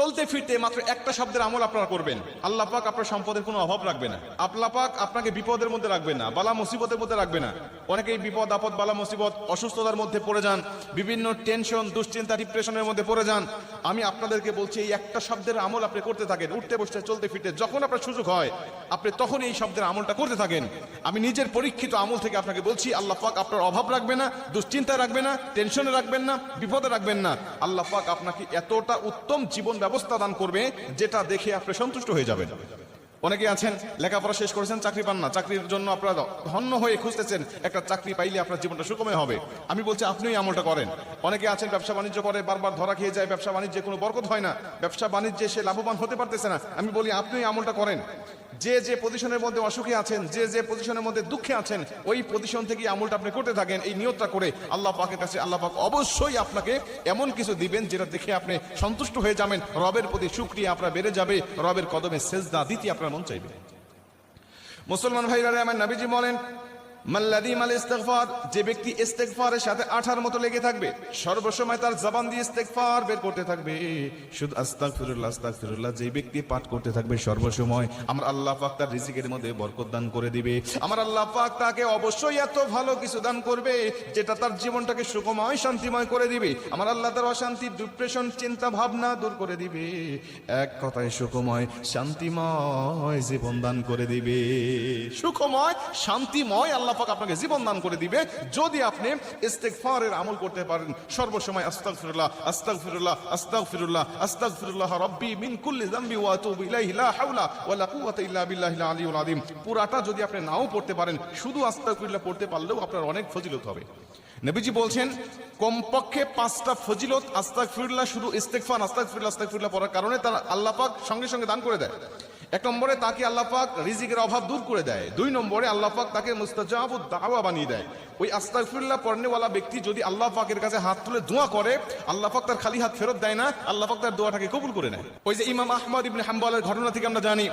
চলতে ফিরতে মাত্র একটা শব্দের আমল আপনারা করবেন, আল্লাহ পাক আপনার সম্পদের কোনো অভাব রাখবে না। আল্লাহ পাক আপনাকে বিপদের মধ্যে রাখবে না, বালা মুসিবতের মধ্যে রাখবে না। অনেকেই বিপদ আপদ বালা মুসিবত অসুস্থতার মধ্যে পড়ে যান, বিভিন্ন টেনশন দুশ্চিন্তা ডিপ্রেশনের মধ্যে পড়ে যান। আমি আপনাদেরকে বলছি এই একটা শব্দের আমল আপনি করতে থাকেন, উঠতে বসতে চলতে ফিরতে যখন আপনার সুযোগ হয় আপনি তখন এই শব্দের আমলটা করতে থাকেন। আমি নিজের পরীক্ষিত আমল থেকে আপনাকে বলছি, আল্লাহ পাক আপনার অভাব রাখবে না, দুশ্চিন্তায় রাখবে না, টেনশনে রাখবেন না, বিপদে রাখবেন না। আল্লাহ পাক আপনাকে এতটা উত্তম জীবন ব্যবস্থা দান করবে যেটা দেখে আপনি সন্তুষ্ট হয়ে যাবেন। অনেকে আছেন লেখাপড়া শেষ করেছেন, চাকরি পান না, চাকরির জন্য আপনারা ধন্য হয়ে খুঁজতেছেন, একটা চাকরি পাইলে আপনার জীবনটা সুখময় হবে। আমি বলছি আপনি এই আমলটা করেন। অনেকে আছেন ব্যবসা বাণিজ্য করে, বারবার ধরা খেয়ে যায়, ব্যবসা বাণিজ্যে কোনো বরকত হয় না, ব্যবসা বাণিজ্যে সে লাভবান হতে পারতেছে না। আমি বলি আপনি এই আমলটা করেন। যে যে পজিশনের মধ্যে অসুখে আছেন, যে যে পজিশনের মধ্যে দুঃখে আছেন, ওই পজিশন থেকে আমলটা আপনি করতে থাকেন। এই নিয়তটা করে আল্লাহ পাকের কাছে আল্লাহ পাক অবশ্যই আপনাকে এমন কিছু দিবেন যেটা দেখে আপনি সন্তুষ্ট হয়ে যাবেন, রবের প্রতি শুকরিয়া আপনার বেড়ে যাবে, রবের কদমে সেজদা দিতে আপনার মন চাইবে। মুসলমান ভাইরা আমার নবীজি বলেন, মাল্লাদিমাল ইস্তিগফার, যে ব্যক্তি ইস্তিগফারের সাথে আঠার মতো লেগে থাকবে, সর্বসময় তার জবান দিয়ে ইস্তিগফার বের করতে থাকবে, শুধু আস্তাগফিরুল্লাহ আস্তাগফিরুল্লাহ, যে ব্যক্তি পাঠ করতে থাকবে সর্বসময়, আমার আল্লাহ পাক তার রিজিকের মধ্যে বরকত দান করে দিবে। আমার আল্লাহ পাক তাকে অবশ্যই এত ভালো কিছু দান করবে যেটা তার জীবনটাকে সুখময় শান্তিময় করে দিবে। আমার আল্লাহ তার অশান্তি ডিপ্রেশন চিন্তা ভাবনা দূর করে দিবে, এক কথায় সুখময় শান্তিময় জীবন দান করে দিবে। সুখময় শান্তিময় আল্লাহ পাক আপনাকে জীবন দান করে দিবে যদি আপনি ইস্তিগফারের আমল করতে পারেন। সর্বসময় আস্তাগফিরুল্লাহ আস্তাগফিরুল্লাহ আস্তাগফিরুল্লাহ আস্তাগফিরুল্লাহ রাব্বি মিন কুল্লি যামবি ওয়া আতুবু ইলাইহি লা হাওলা ওয়া লা কুওয়াতা ইল্লা বিল্লাহিল আলিয়্যিল আযীম। পুরাটা যদি আপনি নাও পড়তে পারেন, শুধু আস্তাগফিরুল্লাহ পড়তে পারলেও আপনার অনেক ফজিলত হবে। নবীজি বলছেন কমপক্ষে 5টা ফজিলত আস্তাগফিরুল্লাহ, শুধু ইস্তিগফার আস্তাগফিরুল্লাহ আস্তাগফিরুল্লাহ পড়ার কারণে তার আল্লাহ পাক সঙ্গে সঙ্গে দান করে দেয়। এক নম্বরে তাকে আল্লাহ পাক রিজিকের অভাব দূর করে দেয়। 2 নম্বরে আল্লাহ পাক তাকে মুস্তাজাবুদ দাওয়া বানিয়ে দেয়। ওই আস্তাগফিরুল্লাহ পড়নেওয়ালা ব্যক্তি যদি আল্লাহ পাকের কাছে হাত তুলে দোয়া করে, আল্লাহ পাক তার খালি হাত ফেরত দেয় না, আল্লাহ পাক তার দোয়াটাকে কবুল করে নেয়। ওই যে ইমাম আহমদ ইবনে হাম্বলের ঘটনা থেকে আমরা জানি,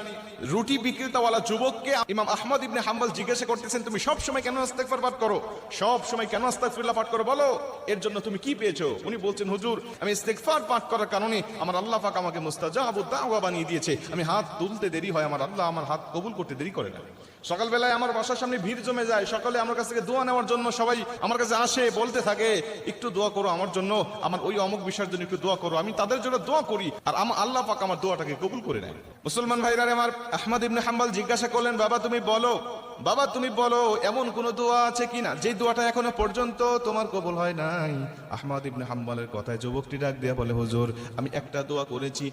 রুটি বিক্রেতাওয়ালা যুবককে ইমাম আহমদ ইবনে হাম্বল জিজ্ঞাসা করতেছেন, তুমি সব সময় কেন ইস্তিগফার পাঠ করো, সব সময় কেন আস্তাগফিরুল্লাহ পাঠ করো, বলো এর জন্য তুমি কি পেয়েছো? উনি বলছেন, হুজুর আমি ইস্তিগফার পাঠ করার কারণে আমার আল্লাহ পাক আমাকে মুস্তাজাবুদ দাওয়া বানিয়ে দিয়েছে। আমি হাত তুলতে দেরি হয়, আমার আল্লাহ আমার হাত কবুল করতে দেরি করে না। সকালবেলায় আমার বাসার সামনে ভিড় জমে যায়, সকালে আমার কাছ থেকে দোয়া নেওয়ার জন্য সবাই আমার কাছে আসে, বলতে থাকে একটু দোয়া করো আমার জন্য, আমার ওই অমুক বিষয়ের জন্য একটু দোয়া করো। আমি তাদের জন্য দোয়া করি আর আমার আল্লাহ পাক আমার দোয়াটাকে কবুল করে নেয়। মুসলমান ভাইরা আমার, আহমদ ইবনে হাম্বল জিজ্ঞাসা করলেন, বাবা তুমি বলো, বাবা তুমি বলো এমন কোন দোয়া আছে কিনা যে দোয়াটা এখনো পর্যন্ত তোমার কবুল হয় নাই? আহমদ ইবনে হাম্বলের কথায় যুবকটি ডাক দিয়া বলে, হুজুর আমি একটা দোয়া করেছি,